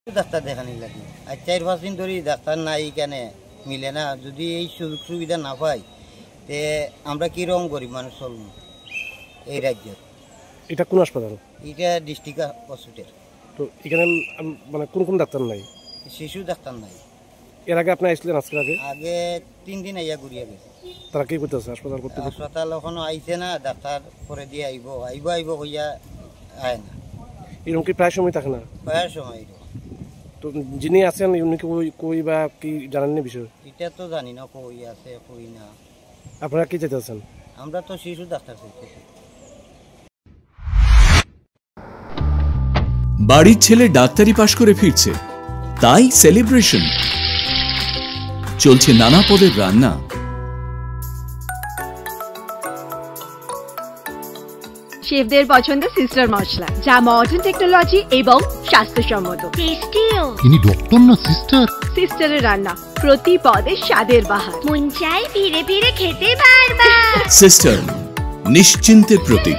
Doctor দেখানি লাগে আর 4-5 দিন ধরে ডাক্তার নাই কেন মিলে না। যদি এই সুযোগ সুবিধা না পাই তে আমরা কিরকম গরিব মানুষ চলব এই রাজ্যের। এটা কোন হাসপাতাল? এটা ডিস্ট্রিক্ট হসপিটাল। তো এখানে মানে কোন কোন ডাক্তার নাই? শিশু ডাক্তার নাই। এর আগে আপনি আসলেন? আগে 3 দিন আইয়া ঘুরিয়া গেছে। তারা কি করতেছে হাসপাতাল করতে? হাসপাতাল এখনো আইছে না, ডাক্তার পরে দিয়ে আইব হইয়া আয় না। এরকম কি প্রায় সময় থাকে না? প্রায় সময়। তো যিনি আছেন উনি কই বা কি জানেন না বিষয়? এটা তো জানি না কই আছে কই না। আপনারা কি চাইতেছেন? আমরা তো শিশু ডাক্তার চাইতেছি। বাড়ির ছেলে ডাক্তারি পাশ করে ফিরছে, তাই সেলিব্রেশন চলছে। নানা পদের রান্না, শেফদের পছন্দ সিস্টার মশলা, যা মডার্ন টেকনোলজি এবং স্বাস্থ্যসম্মত। টেস্টিও। ইনি ডক্টর না সিস্টার? সিস্টারের রান্না প্রতি পদে স্বাদের বাহার। মন চাই ফিরে ফিরে খেতে পারবা। সিস্টার নিশ্চিন্তের প্রতীক।